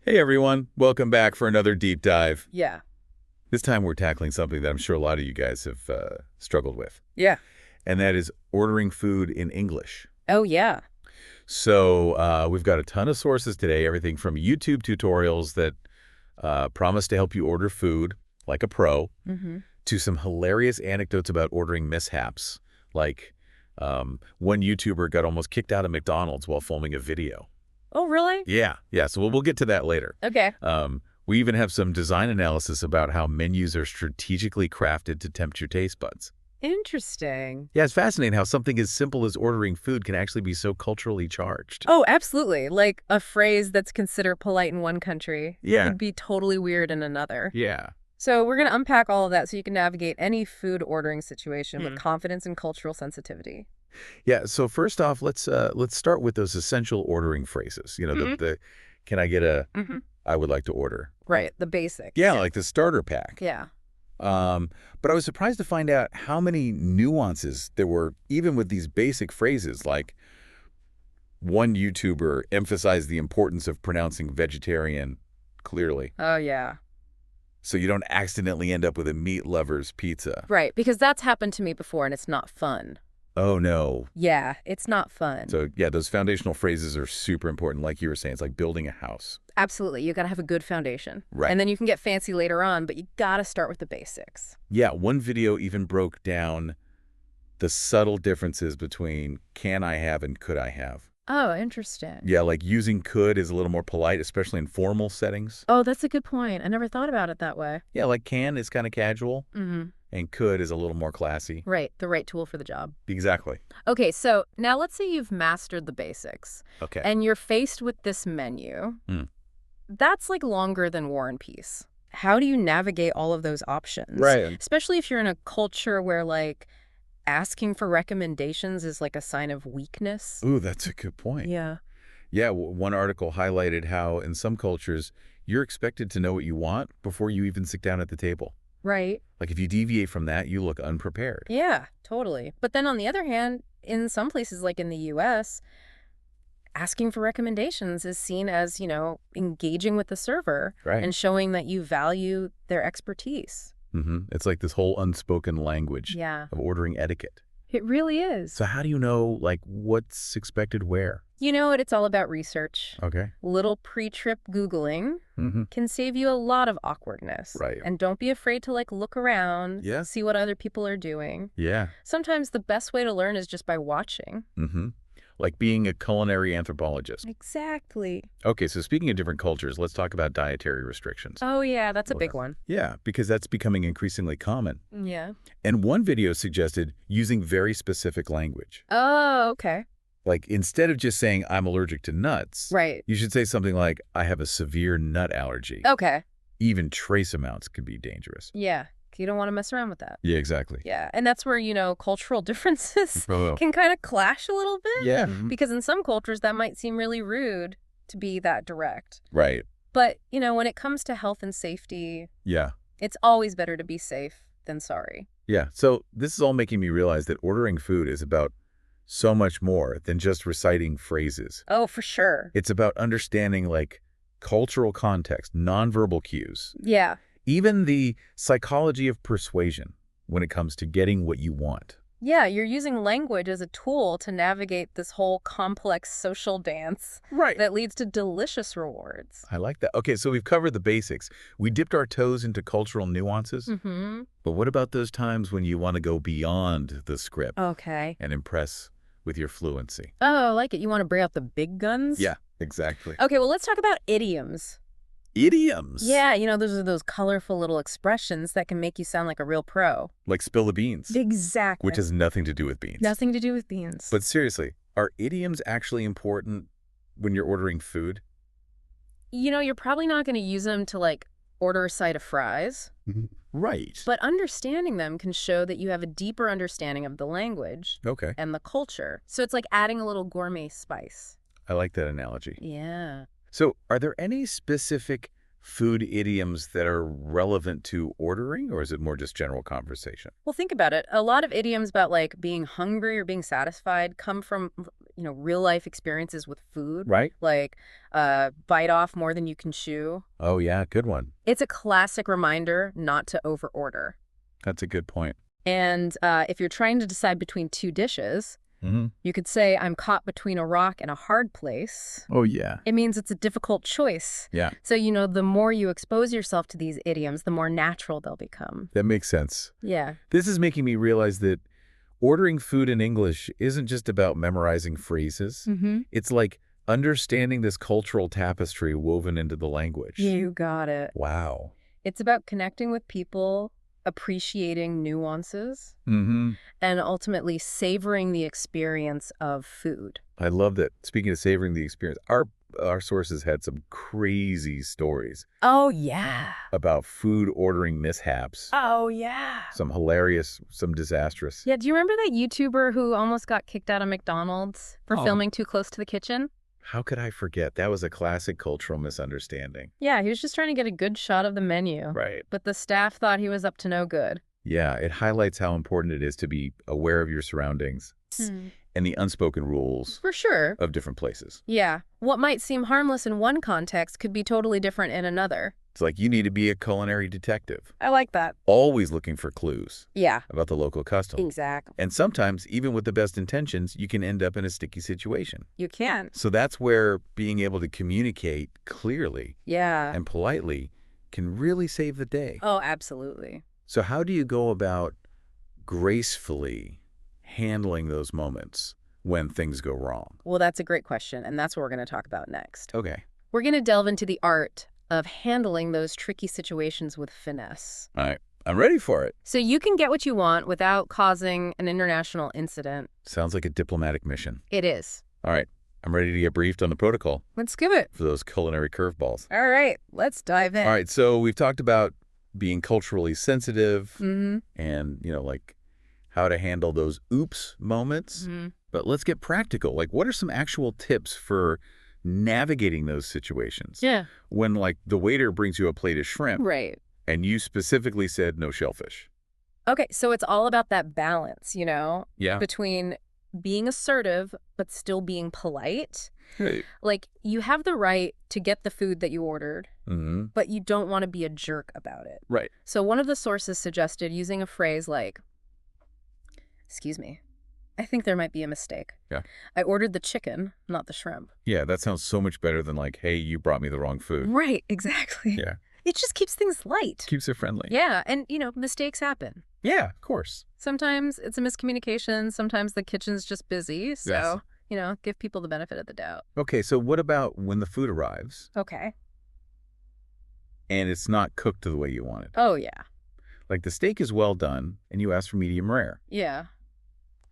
Hey everyone, welcome back for another deep dive. Yeah. This time we're tackling something that I'm sure a lot of you guys have struggled with, Yeah. and that is ordering food in English. Oh, yeah. So we've got a ton of sources today, everything from YouTube tutorials that promise to help you order food like a pro, Mm-hmm. to some hilarious anecdotes about ordering mishaps, like one YouTuber got almost kicked out of McDonald's while filming a video. Oh, really? Yeah, so we'll get to that later. Okay. We even have some design analysis about how menus are strategically crafted to tempt your taste buds. Interesting. Yeah, it's fascinating how something as simple as ordering food can actually be so culturally charged. Oh, absolutely. Like a phrase that's considered polite in one country Yeah. could be totally weird in another. Yeah. So we're going to unpack all of that so you can navigate any food ordering situation with Hmm. confidence and cultural sensitivity. Yeah, so first off, let's start with those essential ordering phrases. You know, Mhm. the can I get a Mm-hmm. I would like to order. Right. The basics. Yeah, like the starter pack. Yeah. But I was surprised to find out how many nuances there were even with these basic phrases. Like one YouTuber emphasized the importance of pronouncing vegetarian clearly, Oh, yeah. so you don't accidentally end up with a meat lover's pizza. Right. Because that's happened to me before and it's not fun. Oh, no. Yeah. It's not fun. So, yeah, those foundational phrases are super important. Like you were saying, it's like building a house. Absolutely. You got to have a good foundation. Right. And then you can get fancy later on, but you got to start with the basics. Yeah, one video even broke down the subtle differences between can I have and could I have. Oh, interesting. Yeah, like using could is a little more polite, especially in formal settings. Oh, that's a good point. I never thought about it that way. Yeah, like can is kind of casual, Mm-hmm. and could is a little more classy. Right. The right tool for the job. Exactly. Okay, so now let's say you've mastered the basics Okay. and you're faced with this menu. Hmm. That's like longer than War and Peace. How do you navigate all of those options? Right. Especially if you're in a culture where like asking for recommendations is like a sign of weakness. Ooh, that's a good point. Yeah. Yeah, one article highlighted how in some cultures, you're expected to know what you want before you even sit down at the table. Right. Like if you deviate from that, you look unprepared. Yeah, totally. But then on the other hand, in some places like in the US, asking for recommendations is seen as, engaging with the server Right. and showing that you value their expertise. It's like this whole unspoken language Yeah, of ordering etiquette. it really is. So how do you know, like, what's expected where? You know what? It's all about research. Okay. Little pre-trip Googling Mm-hmm. can save you a lot of awkwardness. Right. And don't be afraid to look around, Yeah. see what other people are doing. Yeah. Sometimes the best way to learn is just by watching. Mm-hmm. Like being a culinary anthropologist. Exactly. Okay, so speaking of different cultures, let's talk about dietary restrictions. Oh, yeah, that's a Okay. big one. Yeah, because that's becoming increasingly common. Yeah. And one video suggested using very specific language. Oh, okay. Like instead of just saying, I'm allergic to nuts, Right. you should say something like, I have a severe nut allergy. Okay. Even trace amounts can be dangerous. Yeah. You don't want to mess around with that. Yeah, exactly. Yeah. And that's where, cultural differences Oh. can kind of clash a little bit. Yeah. Because in some cultures, that might seem really rude to be that direct. Right. But, when it comes to health and safety, Yeah. it's always better to be safe than sorry. Yeah. So this is all making me realize that ordering food is about so much more than just reciting phrases. Oh, for sure. It's about understanding like cultural context, nonverbal cues, Yeah. even the psychology of persuasion when it comes to getting what you want. Yeah, you're using language as a tool to navigate this whole complex social dance Right. that leads to delicious rewards. I like that. Okay, so we've covered the basics. We dipped our toes into cultural nuances. Mm-hmm. But what about those times when you want to go beyond the script Okay. and impress with your fluency? Oh, I like it. You want to bring out the big guns? Yeah, exactly. Okay, well, let's talk about idioms. Idioms. Yeah, those are those colorful little expressions that can make you sound like a real pro. Like spill the beans, Exactly. which has nothing to do with beans. Nothing to do with beans. But seriously, are idioms actually important when you're ordering food? you're probably not going to use them to, order a side of fries. Right. But understanding them can show that you have a deeper understanding of the language Okay. and the culture. So it's like adding a little gourmet spice. I like that analogy. Yeah. So are there any specific food idioms that are relevant to ordering, or is it more just general conversation? Well, think about it. A lot of idioms about being hungry or being satisfied come from real life experiences with food, Right? like bite off more than you can chew. Oh, yeah, good one. It's a classic reminder not to overorder. That's a good point. And if you're trying to decide between two dishes, Mm-hmm. you could say, I'm caught between a rock and a hard place. Oh, yeah. It means it's a difficult choice. Yeah, So, the more you expose yourself to these idioms, the more natural they'll become. that makes sense. Yeah. This is making me realize that ordering food in English isn't just about memorizing phrases. Mm-hmm. It's like understanding this cultural tapestry woven into the language. You got it. Wow. It's about connecting with people, appreciating nuances, Mm-hmm. and ultimately savoring the experience of food. I love that. Speaking of savoring the experience, our sources had some crazy stories Oh, yeah. about food ordering mishaps. Oh, yeah. Some hilarious, some disastrous. Yeah, do you remember that YouTuber who almost got kicked out of McDonald's for Oh. filming too close to the kitchen? How could I forget? That was a classic cultural misunderstanding. Yeah, he was just trying to get a good shot of the menu. Right. But the staff thought he was up to no good. Yeah, it highlights how important it is to be aware of your surroundings and the unspoken rules For sure. of different places. Yeah. What might seem harmless in one context could be totally different in another. It's like you need to be a culinary detective, I like that. always looking for clues Yeah. about the local customs. Exactly. And sometimes, even with the best intentions, you can end up in a sticky situation. You can. So that's where being able to communicate clearly Yeah. and politely can really save the day. Oh, absolutely. So how do you go about gracefully handling those moments when things go wrong? Well, that's a great question, and that's what we're going to talk about next. Okay. We're going to delve into the art of handling those tricky situations with finesse. All right. I'm ready for it. So you can get what you want without causing an international incident. Sounds like a diplomatic mission. It is. All right. I'm ready to get briefed on the protocol Let's give it. for those culinary curveballs. All right, let's dive in. All right. So we've talked about being culturally sensitive Mm-hmm. and, like how to handle those oops moments. Mm-hmm. But let's get practical. Like, what are some actual tips for navigating those situations? Yeah. When, like, the waiter brings you a plate of shrimp Right. and you specifically said no shellfish. Okay, so it's all about that balance, Yeah. between being assertive but still being polite. Right. Like, you have the right to get the food that you ordered, Mm-hmm. but you don't want to be a jerk about it. Right. So one of the sources suggested using a phrase like, excuse me, I think there might be a mistake. Yeah. I ordered the chicken, not the shrimp. Yeah, that sounds so much better than like, hey, you brought me the wrong food. Right, exactly. Yeah. It just keeps things light. Keeps it friendly. Yeah, and, mistakes happen. Yeah, of course. Sometimes it's a miscommunication. Sometimes the kitchen's just busy. So, give people the benefit of the doubt. Okay, so what about when the food arrives Okay. and it's not cooked the way you want it? Oh, yeah. Like the steak is well done and you ask for medium rare. Yeah.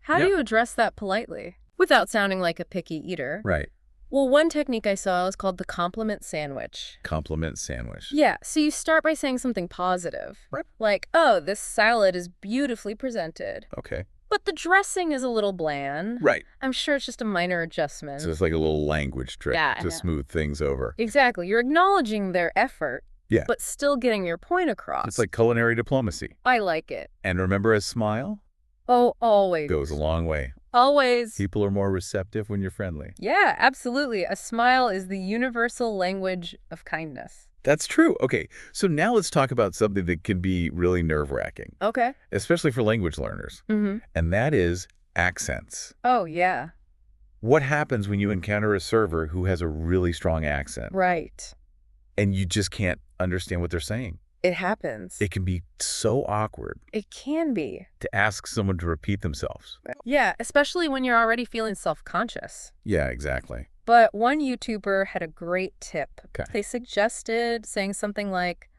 How do Yep. you address that politely without sounding like a picky eater? Right. Well, one technique I saw is called the compliment sandwich. Compliment sandwich. Yeah, so you start by saying something positive. Right. Like, oh, this salad is beautifully presented, Okay. but the dressing is a little bland. Right. I'm sure it's just a minor adjustment. So it's like a little language trick Yeah, to yeah. smooth things over. Exactly. You're acknowledging their effort, Yeah. but still getting your point across. It's like culinary diplomacy. I like it. And remember, a smile Oh, always. goes a long way. Always. People are more receptive when you're friendly. Yeah, absolutely. A smile is the universal language of kindness. That's true. Okay, so now let's talk about something that can be really nerve-wracking, Okay. especially for language learners, Mm-hmm. and that is accents. Oh, yeah. What happens when you encounter a server who has a really strong accent Right. and you just can't understand what they're saying? It happens. It can be so awkward It can be. to ask someone to repeat themselves. Yeah, especially when you're already feeling self-conscious. Yeah, exactly. But one YouTuber had a great tip. Okay. They suggested saying something like,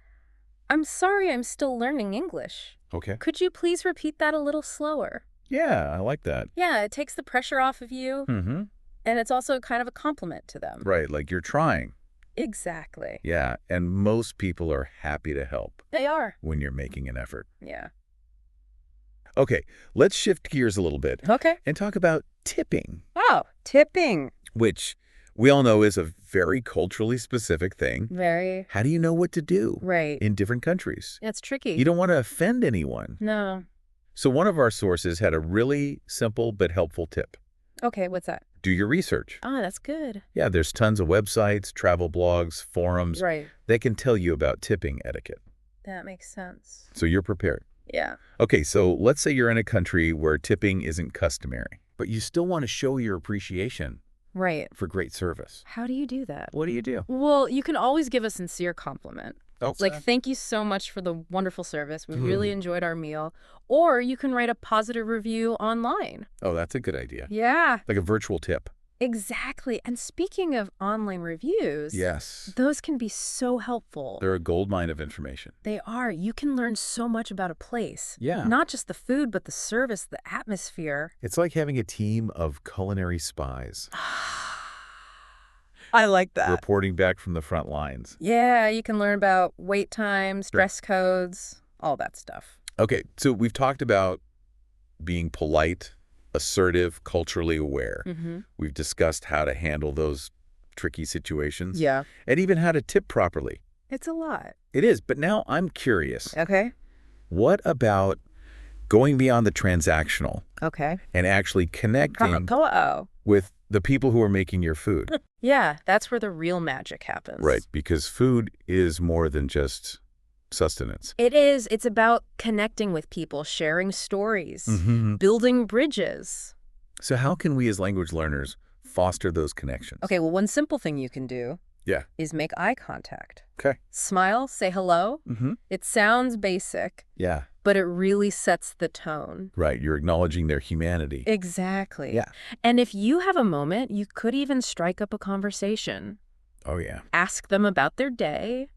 I'm sorry I'm still learning English. Okay. Could you please repeat that a little slower? Yeah, I like that. Yeah, it takes the pressure off of you, Mm-hmm. and it's also kind of a compliment to them. Right, like you're trying. Exactly. Yeah, and most people are happy to help They are. when you're making an effort. Yeah. Okay, let's shift gears a little bit Okay. and talk about tipping, Oh, tipping. which we all know is a very culturally specific thing. Very. How do you know what to do Right. in different countries? It's tricky. You don't want to offend anyone. No. So one of our sources had a really simple but helpful tip. Okay, what's that? Do your research. Ah, that's good. Yeah, there's tons of websites, travel blogs, forums Right. that can tell you about tipping etiquette. That makes sense. So you're prepared. Yeah. Okay, so let's say you're in a country where tipping isn't customary, but you still want to show your appreciation Right. for great service. How do you do that? What do you do? Well, you can always give a sincere compliment. Oh, It's like, thank you so much for the wonderful service. We really enjoyed our meal. Or you can write a positive review online. oh, that's a good idea. Yeah, Like a virtual tip. exactly. And speaking of online reviews, Yes. those can be so helpful. They're a goldmine of information. They are. You can learn so much about a place. Yeah. Not just the food, but the service, the atmosphere. It's like having a team of culinary spies I like that. reporting back from the front lines. Yeah, you can learn about wait times, Sure. dress codes, all that stuff. Okay, so we've talked about being polite, assertive, culturally aware. Mm-hmm. We've discussed how to handle those tricky situations. Yeah. And even how to tip properly. It's a lot. It is, but now I'm curious. Okay. What about going beyond the transactional Okay. and actually connecting Oh. with the people who are making your food? Yeah, that's where the real magic happens. Right, because food is more than just sustenance. It is. It's about connecting with people, sharing stories, building bridges. So how can we as language learners foster those connections? Okay, well, one simple thing you can do Yeah. is make eye contact. Okay. Smile, say hello. It sounds basic, Yeah. but it really sets the tone. Right, you're acknowledging their humanity. Exactly. Yeah. And if you have a moment, you could even strike up a conversation. Oh, yeah. Ask them about their day,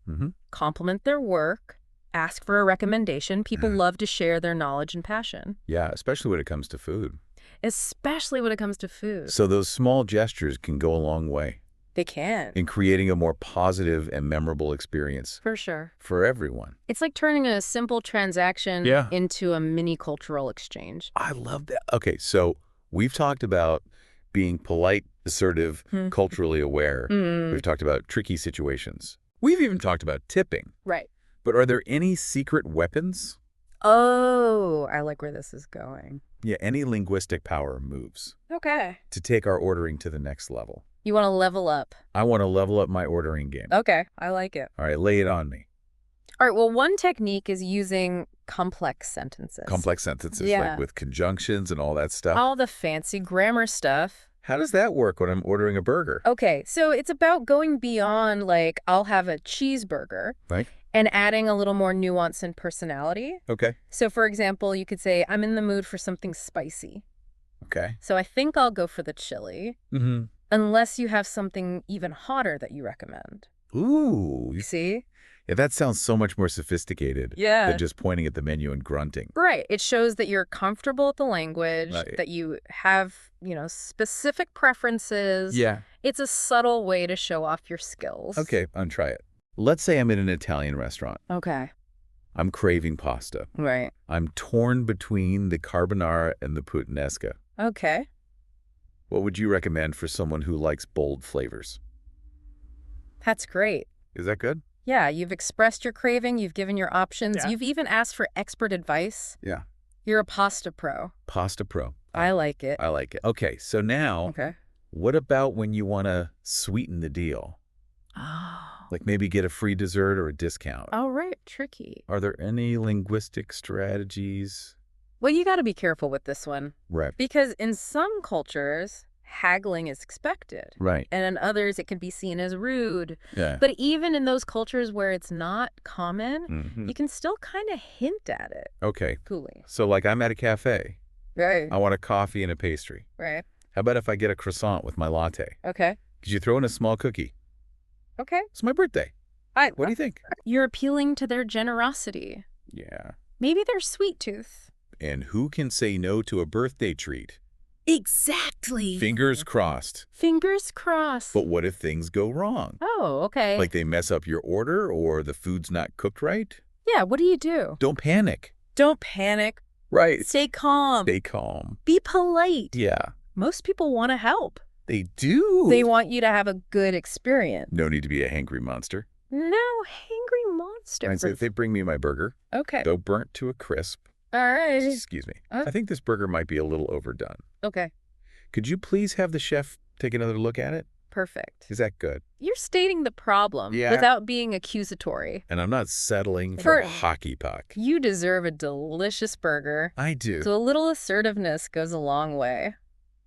compliment their work, ask for a recommendation. People love to share their knowledge and passion, Yeah, especially when it comes to food. especially when it comes to food. So those small gestures can go a long way They can. in creating a more positive and memorable experience For sure. for everyone. It's like turning a simple transaction Yeah. into a mini cultural exchange. I love that. Okay, so we've talked about being polite, assertive, culturally aware. We've talked about tricky situations. We've even talked about tipping. Right. But are there any secret weapons? Oh, I like where this is going. Yeah, any linguistic power moves Okay. to take our ordering to the next level. You want to level up. I want to level up my ordering game. Okay, I like it. All right, lay it on me. All right, well, one technique is using complex sentences. Complex sentences, Yeah. like with conjunctions and all that stuff. All the fancy grammar stuff. How does that work when I'm ordering a burger? Okay, so it's about going beyond, like, I'll have a cheeseburger, Right? and adding a little more nuance and personality. Okay. So, for example, you could say, I'm in the mood for something spicy. Okay. So I think I'll go for the chili, unless you have something even hotter that you recommend. Ooh. You see? Yeah, that sounds so much more sophisticated Yeah. than just pointing at the menu and grunting. Right. It shows that you're comfortable with the language, Right. that you have, specific preferences. Yeah. It's a subtle way to show off your skills. Okay, I'll try it. Let's say I'm in an Italian restaurant. Okay. I'm craving pasta. Right. I'm torn between the carbonara and the puttanesca. Okay. What would you recommend for someone who likes bold flavors? That's great. Is that good? Yeah, you've expressed your craving, you've given your options, Yeah. you've even asked for expert advice. Yeah. You're a pasta pro. Pasta pro. I like it. I like it. Okay, so now, Okay. what about when you want to sweeten the deal? Oh. Like maybe get a free dessert or a discount? All right, tricky. Are there any linguistic strategies? Well, you got to be careful with this one Right. because in some cultures, haggling is expected. Right. And in others, it can be seen as rude. Yeah. But even in those cultures where it's not common, Mhm. you can still kind of hint at it. Okay. Coolly. So like I'm at a cafe. Right. I want a coffee and a pastry. Right. How about if I get a croissant with my latte? Okay. Could you throw in a small cookie? Okay. It's my birthday. What do you think? You're appealing to their generosity. Yeah. Maybe their sweet tooth. And who can say no to a birthday treat? Exactly. Fingers crossed. Fingers crossed. But what if things go wrong? Oh, okay. Like they mess up your order or the food's not cooked right? Yeah, what do you do? Don't panic. Don't panic. Right. Stay calm. Stay calm. Be polite. Yeah. Most people want to help. They do. They want you to have a good experience. No need to be a hangry monster. No, hangry monster. Right, so if they bring me my burger, Okay. though burnt to a crisp, All right. excuse me, I think this burger might be a little overdone. Okay. Could you please have the chef take another look at it? Perfect. Is that good? You're stating the problem Yeah. without being accusatory. And I'm not settling for a For- hockey puck. You deserve a delicious burger. I do. So a little assertiveness goes a long way.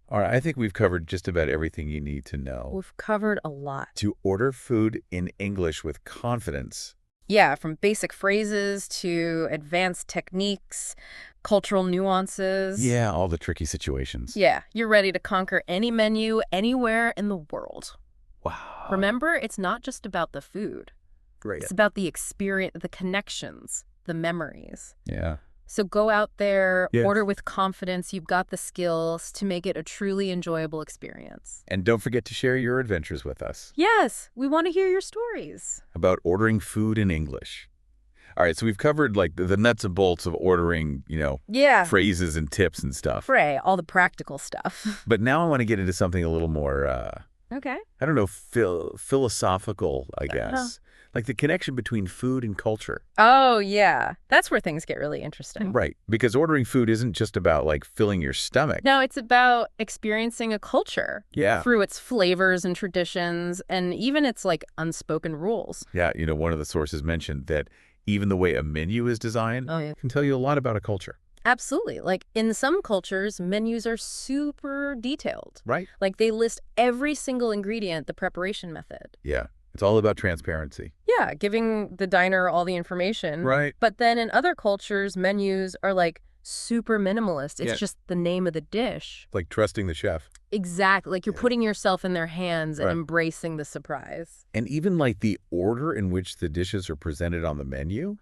All right, I think we've covered just about everything you need to know. We've covered a lot. To order food in English with confidence. Yeah, from basic phrases to advanced techniques, cultural nuances. Yeah, all the tricky situations. Yeah, you're ready to conquer any menu anywhere in the world. Wow. Remember, it's not just about the food. Great. It's about the experience, the connections, the memories. Yeah. So go out there, Yes. order with confidence. You've got the skills to make it a truly enjoyable experience. And don't forget to share your adventures with us Yes, we want to hear your stories. about ordering food in English. All right, so we've covered like the nuts and bolts of ordering, Yeah. phrases and tips and stuff. Fray, all the practical stuff. But now I want to get into something a little more, Okay. I don't know, philosophical, I guess. Like the connection between food and culture. Oh, yeah. That's where things get really interesting. Right, because ordering food isn't just about like filling your stomach. No, it's about experiencing a culture Yeah. through its flavors and traditions and even its like unspoken rules. Yeah, one of the sources mentioned that even the way a menu is designed Oh, yeah. can tell you a lot about a culture. Absolutely. Like in some cultures, menus are super detailed. Right? Like they list every single ingredient, the preparation method. Yeah, it's all about transparency. Yeah, giving the diner all the information. Right. But then in other cultures, menus are like super minimalist. It's Yeah. just the name of the dish. Like trusting the chef. Exactly. Like you're Yeah. putting yourself in their hands and Right. embracing the surprise. And even like the order in which the dishes are presented on the menu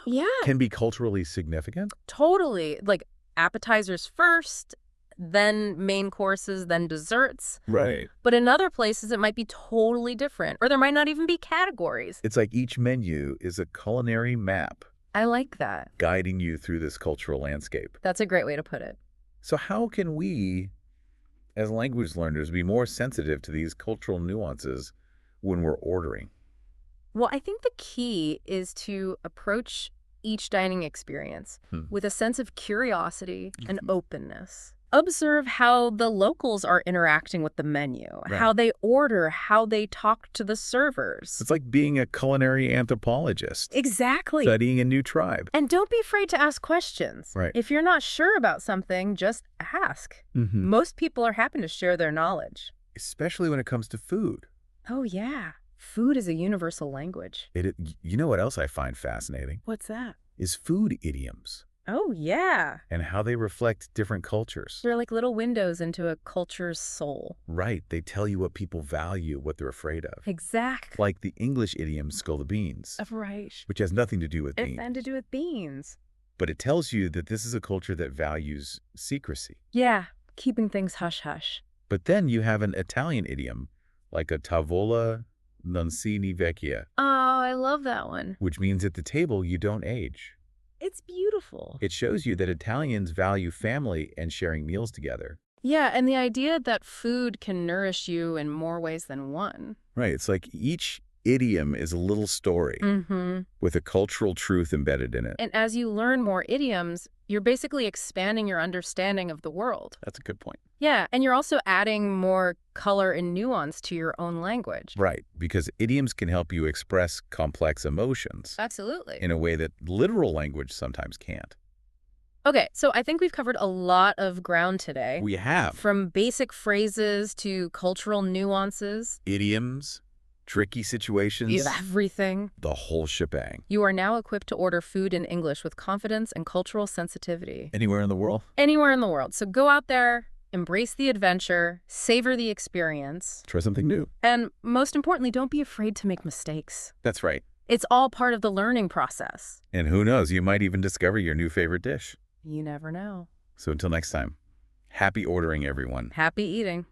Yeah, can be culturally significant. totally. Like appetizers first, then main courses, then desserts. Right. But in other places, it might be totally different, or there might not even be categories. It's like each menu is a culinary map I like that. guiding you through this cultural landscape. That's a great way to put it. So how can we, as language learners, be more sensitive to these cultural nuances when we're ordering? Well, I think the key is to approach each dining experience with a sense of curiosity and openness. Observe how the locals are interacting with the menu, Right. how they order, how they talk to the servers. It's like being a culinary anthropologist, Exactly. studying a new tribe. And don't be afraid to ask questions. Right. If you're not sure about something, just ask. Mm-hmm. Most people are happy to share their knowledge. Especially when it comes to food. Oh, yeah. Food is a universal language. You know what else I find fascinating? What's that? Is food idioms Oh, yeah. and how they reflect different cultures. They're like little windows into a culture's soul. Right, they tell you what people value, what they're afraid of. Exactly. Like the English idiom "spill the beans," Right. which has nothing to do with beans. And to do with beans. But it tells you that this is a culture that values secrecy. Yeah, keeping things hush-hush. But then you have an Italian idiom, like a tavola non si vecchia, Oh, I love that one. which means at the table you don't age. It's beautiful. It shows you that Italians value family and sharing meals together. Yeah, and the idea that food can nourish you in more ways than one. Right, it's like each idiom is a little story Mm-hmm. with a cultural truth embedded in it. And as you learn more idioms, you're basically expanding your understanding of the world. That's a good point. Yeah, and you're also adding more color and nuance to your own language. Right, because idioms can help you express complex emotions Absolutely. in a way that literal language sometimes can't. Okay, so I think we've covered a lot of ground today. We have From basic phrases to cultural nuances. idioms, tricky situations, Everything. the whole shebang. You are now equipped to order food in English with confidence and cultural sensitivity. Anywhere in the world? Anywhere in the world. So go out there, embrace the adventure, savor the experience, Try something new. and most importantly, don't be afraid to make mistakes. That's right. It's all part of the learning process. And who knows, you might even discover your new favorite dish. You never know. So until next time, happy ordering, everyone. Happy eating.